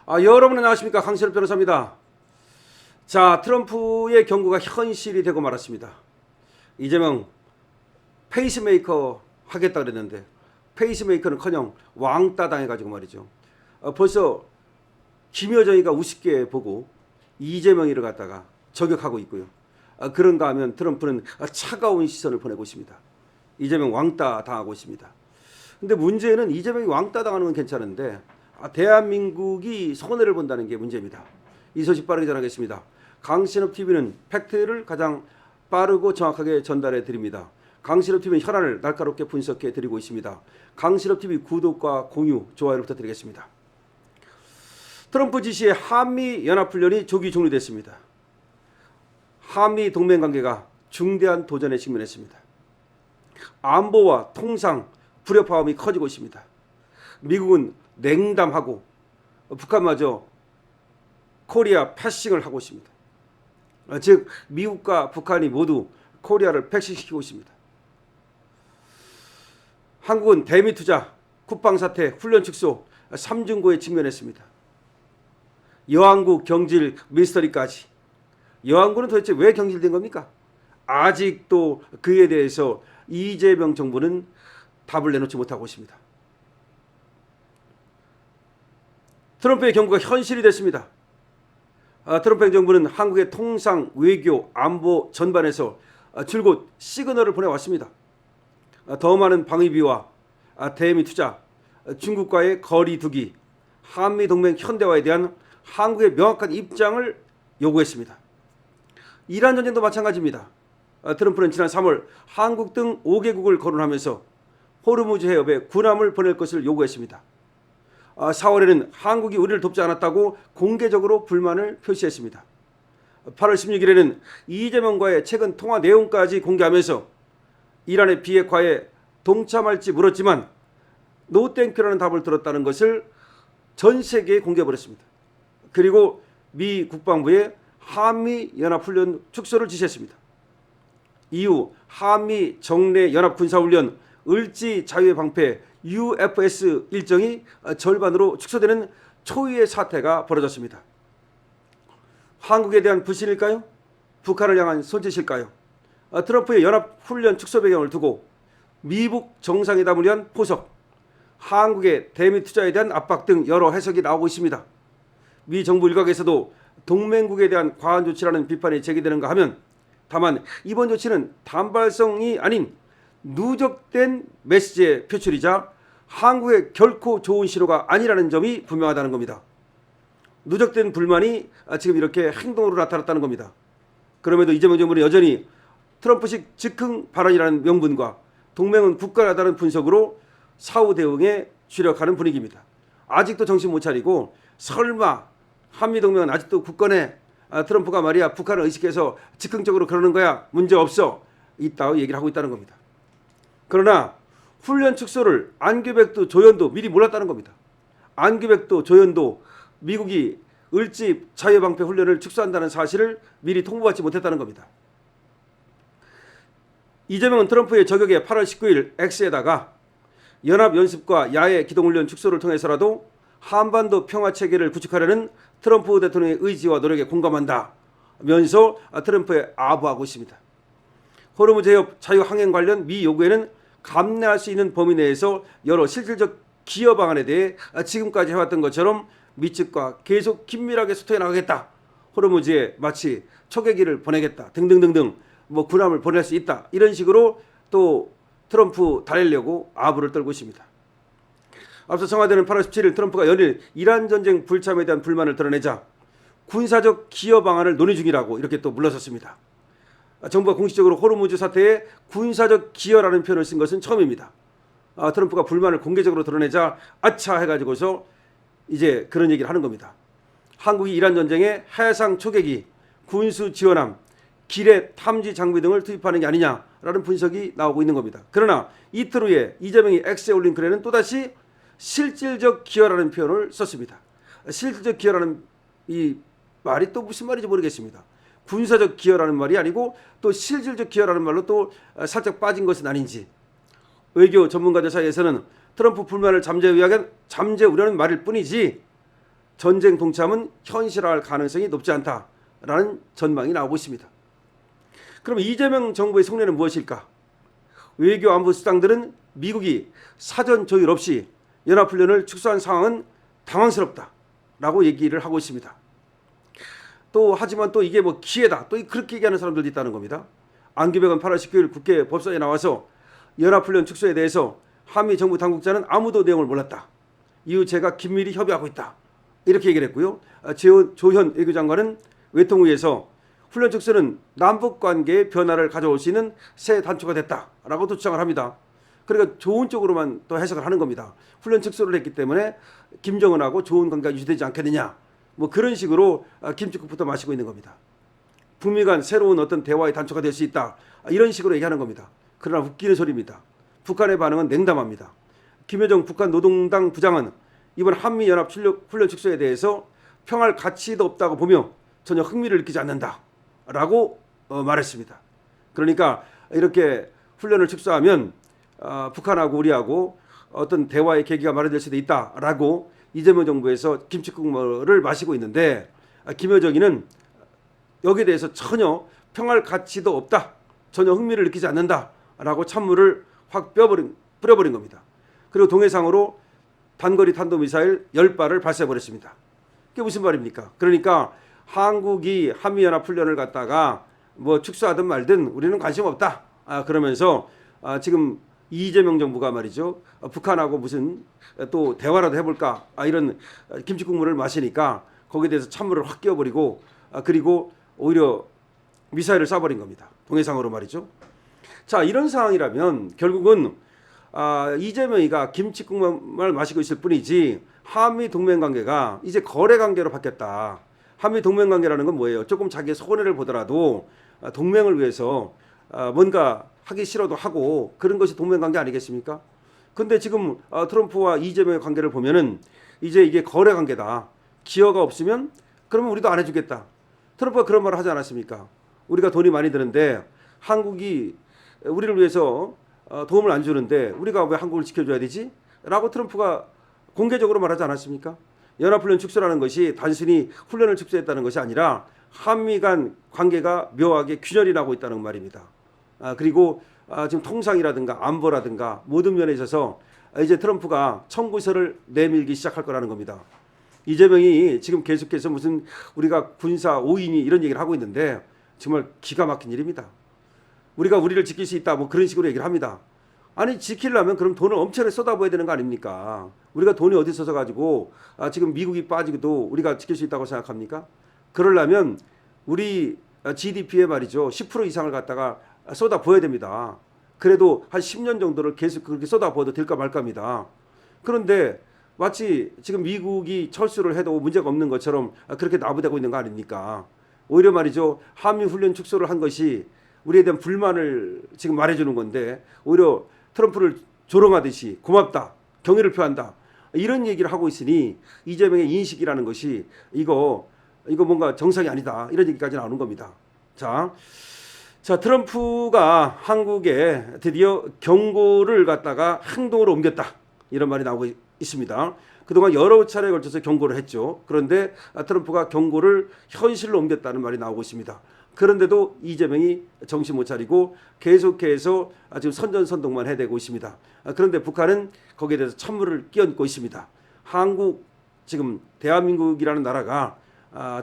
여러분 안녕하십니까, 강신업 변호사입니다. 자, 트럼프의 경고가 현실이 되고 말았습니다. 이재명 페이스메이커 하겠다 그랬는데 페이스메이커는커녕 왕따 당해가지고 말이죠. 벌써 김여정이가 우습게 보고 이재명이를 갖다가 저격하고 있고요. 그런가 하면 트럼프는 차가운 시선을 보내고 있습니다. 이재명 왕따 당하고 있습니다. 근데 문제는 이재명이 왕따 당하는 건 괜찮은데 대한민국이 손해를 본다는 게 문제입니다. 이 소식 빠르게 전하겠습니다. 강신업 TV는 팩트를 가장 빠르고 정확하게 전달해 드립니다. 강신업 TV는 현안을 날카롭게 분석해 드리고 있습니다. 강신업 TV 구독과 공유, 좋아요를 부탁드리겠습니다. 트럼프 지시의 한미 연합훈련이 조기 종료됐습니다. 한미 동맹 관계가 중대한 도전에 직면했습니다. 안보와 통상 불협화음이 커지고 있습니다. 미국은 냉담하고 북한마저 코리아 패싱을 하고 있습니다. 즉 미국과 북한이 모두 코리아를 패싱시키고 있습니다. 한국은 대미 투자, 국방 사태, 훈련 축소, 삼중고에 직면했습니다. 여왕국 경질 미스터리까지. 여왕국은 도대체 왜 경질된 겁니까? 아직도 그에 대해서 이재명 정부는 답을 내놓지 못하고 있습니다. 트럼프의 경고가 현실이 됐습니다. 트럼프 행정부는 한국의 통상, 외교, 안보 전반에서 줄곧 시그널을 보내왔습니다. 더 많은 방위비와 대미 투자, 중국과의 거리 두기, 한미 동맹 현대화에 대한 한국의 명확한 입장을 요구했습니다. 이란 전쟁도 마찬가지입니다. 트럼프는 지난 3월 한국 등 5개국을 거론하면서 호르무즈 해협에 군함을 보낼 것을 요구했습니다. 4월에는 한국이 우리를 돕지 않았다고 공개적으로 불만을 표시했습니다. 8월 16일에는 이재명과의 최근 통화 내용까지 공개하면서 이란의 비핵화에 동참할지 물었지만 노땡큐라는 답을 들었다는 것을 전 세계에 공개해버렸습니다. 그리고 미 국방부에 한미연합훈련 축소를 지시했습니다. 이후 한미 정례연합군사훈련 을지 자유의 방패 UFS 일정이 절반으로 축소되는 초유의 사태가 벌어졌습니다. 한국에 대한 불신일까요? 북한을 향한 손짓일까요? 트럼프의 연합훈련 축소 배경을 두고 미북 정상회담을 위한 포석, 한국의 대미 투자에 대한 압박 등 여러 해석이 나오고 있습니다. 미 정부 일각에서도 동맹국에 대한 과한 조치라는 비판이 제기되는가 하면 다만 이번 조치는 단발성이 아닌 누적된 메시지의 표출이자 한국에 결코 좋은 신호가 아니라는 점이 분명하다는 겁니다. 누적된 불만이 지금 이렇게 행동으로 나타났다는 겁니다. 그럼에도 이재명 정부는 여전히 트럼프식 즉흥 발언이라는 명분과 동맹은 굳건하다는 분석으로 사후 대응에 주력하는 분위기입니다. 아직도 정신 못 차리고 설마 한미동맹은 아직도 굳건해, 트럼프가 말이야 북한을 의식해서 즉흥적으로 그러는 거야, 문제없어, 이따위 얘기를 하고 있다는 겁니다. 그러나 훈련 축소를 안규백도 조연도 미리 몰랐다는 겁니다. 안규백도 조연도 미국이 을지 자유방패 훈련을 축소한다는 사실을 미리 통보받지 못했다는 겁니다. 이재명은 트럼프의 저격에 8월 19일 X에다가 연합연습과 야외 기동훈련 축소를 통해서라도 한반도 평화체계를 구축하려는 트럼프 대통령의 의지와 노력에 공감한다면서 트럼프에 아부하고 있습니다. 호르무즈 해협 자유항행 관련 미 요구에는 감내할 수 있는 범위 내에서 여러 실질적 기여 방안에 대해 지금까지 해왔던 것처럼 미 측과 계속 긴밀하게 소통해 나가겠다, 호르무즈에 마치 초계기를 보내겠다 등등등등, 군함을 보낼 수 있다, 이런 식으로 또 트럼프 달래려고 아부를 떨고 있습니다. 앞서 청와대는 8월 17일 트럼프가 연일 이란 전쟁 불참에 대한 불만을 드러내자 군사적 기여 방안을 논의 중이라고 이렇게 또 물러섰습니다. 정부가 공식적으로 호르무즈 사태에 군사적 기여라는 표현을 쓴 것은 처음입니다. 트럼프가 불만을 공개적으로 드러내자 아차 해가지고서 이제 그런 얘기를 하는 겁니다. 한국이 이란 전쟁에 해상 초계기, 군수 지원함, 기뢰 탐지 장비 등을 투입하는 게 아니냐라는 분석이 나오고 있는 겁니다. 그러나 이틀 후에 이재명이 X에 올린 글에는 또다시 실질적 기여라는 표현을 썼습니다. 실질적 기여라는 이 말이 또 무슨 말인지 모르겠습니다. 군사적 기여라는 말이 아니고 또 실질적 기여라는 말로 또 살짝 빠진 것은 아닌지. 외교 전문가들 사이에서는 트럼프 불만을 잠재 우려는 말일 뿐이지 전쟁 동참은 현실화할 가능성이 높지 않다라는 전망이 나오고 있습니다. 그럼 이재명 정부의 속내는 무엇일까? 외교 안보 수장들은 미국이 사전 조율 없이 연합훈련을 축소한 상황은 당황스럽다라고 얘기를 하고 있습니다. 또 하지만 또 이게 뭐 기회다, 또 그렇게 얘기하는 사람들도 있다는 겁니다. 안규백은 8월 19일 국회 법사위에 나와서 연합훈련 축소에 대해서 한미 정부 당국자는 아무도 내용을 몰랐다. 이후 제가 긴밀히 협의하고 있다. 이렇게 얘기를 했고요. 조현 외교장관은 외통위에서 훈련 축소는 남북관계의 변화를 가져올 수 있는 새 단초가 됐다라고 또 주장을 합니다. 그러니까 좋은 쪽으로만 또 해석을 하는 겁니다. 훈련 축소를 했기 때문에 김정은하고 좋은 관계가 유지되지 않겠느냐. 뭐 그런 식으로 김치국부터 마시고 있는 겁니다. 북미 간 새로운 어떤 대화의 단초가 될 수 있다. 이런 식으로 얘기하는 겁니다. 그러나 웃기는 소리입니다. 북한의 반응은 냉담합니다. 김여정 북한 노동당 부장은 이번 한미연합 훈련 축소에 대해서 평할 가치도 없다고 보며 전혀 흥미를 느끼지 않는다라고 말했습니다. 그러니까 이렇게 훈련을 축소하면 북한하고 우리하고 어떤 대화의 계기가 마련될 수도 있다라고 이재명 정부에서 김치국물을 마시고 있는데 김여정이는 여기에 대해서 전혀 평할 가치도 없다, 전혀 흥미를 느끼지 않는다라고 찬물을 확 뿌려버린 겁니다. 그리고 동해상으로 단거리 탄도미사일 10발을 발사해버렸습니다. 그게 무슨 말입니까? 그러니까 한국이 한미연합훈련을 갖다가 뭐 축소하든 말든 우리는 관심 없다. 그러면서 지금 이재명 정부가 말이죠. 북한하고 무슨 또 대화라도 해볼까. 이런 김치국물을 마시니까 거기에 대해서 찬물을 확 끼워버리고 그리고 오히려 미사일을 쏴버린 겁니다. 동해상으로 말이죠. 자, 이런 상황이라면 결국은 이재명이가 김치국물을 마시고 있을 뿐이지 한미 동맹관계가 이제 거래관계로 바뀌었다. 한미 동맹관계라는 건 뭐예요? 조금 자기의 손해를 보더라도 동맹을 위해서 뭔가 하기 싫어도 하고 그런 것이 동맹관계 아니겠습니까? 근데 지금 트럼프와 이재명의 관계를 보면은 이제 이게 거래관계다. 기여가 없으면 그러면 우리도 안 해주겠다. 트럼프가 그런 말을 하지 않았습니까? 우리가 돈이 많이 드는데 한국이 우리를 위해서 도움을 안 주는데 우리가 왜 한국을 지켜줘야 되지? 라고 트럼프가 공개적으로 말하지 않았습니까? 연합훈련 축소라는 것이 단순히 훈련을 축소했다는 것이 아니라 한미 간 관계가 묘하게 균열이 나고 있다는 말입니다. 그리고 지금 통상이라든가 안보라든가 모든 면에 있어서 이제 트럼프가 청구서를 내밀기 시작할 거라는 겁니다. 이재명이 지금 계속해서 무슨 우리가 군사 5인이 이런 얘기를 하고 있는데 정말 기가 막힌 일입니다. 우리가 우리를 지킬 수 있다 뭐 그런 식으로 얘기를 합니다. 아니 지키려면 그럼 돈을 엄청나게 쏟아부어야 되는 거 아닙니까? 우리가 돈이 어디 있어서 가지고 지금 미국이 빠지고도 우리가 지킬 수 있다고 생각합니까? 그러려면 우리 GDP에 말이죠 10% 이상을 갖다가 쏟아부어야 됩니다. 그래도 한 10년 정도를 계속 그렇게 쏟아부어도 될까 말까입니다. 그런데 마치 지금 미국이 철수를 해도 문제가 없는 것처럼 그렇게 나부대고 있는 거 아닙니까? 오히려 말이죠 한미 훈련 축소를 한 것이 우리에 대한 불만을 지금 말해주는 건데 오히려 트럼프를 조롱하듯이 고맙다, 경의를 표한다 이런 얘기를 하고 있으니 이재명의 인식이라는 것이 이거 뭔가 정상이 아니다 이런 얘기까지 나오는 겁니다. 자 트럼프가 한국에 드디어 경고를 갖다가 행동으로 옮겼다 이런 말이 나오고 있습니다. 그동안 여러 차례에 걸쳐서 경고를 했죠. 그런데 트럼프가 경고를 현실로 옮겼다는 말이 나오고 있습니다. 그런데도 이재명이 정신 못 차리고 계속해서 지금 선전선동만 해대고 있습니다. 그런데 북한은 거기에 대해서 찬물을 끼얹고 있습니다. 한국 지금 대한민국이라는 나라가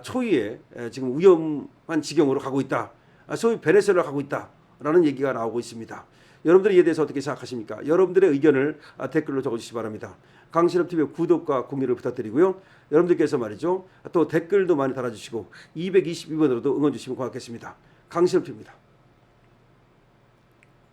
초유의 지금 위험한 지경으로 가고 있다. 소위 베네수엘라 가고 있다라는 얘기가 나오고 있습니다. 여러분들이 이에 대해서 어떻게 생각하십니까? 여러분들의 의견을 댓글로 적어주시기 바랍니다. 강신업TV 구독과 공유를 부탁드리고요. 여러분들께서 말이죠. 또 댓글도 많이 달아주시고 222번으로도 응원 주시면 고맙겠습니다. 강신업TV입니다.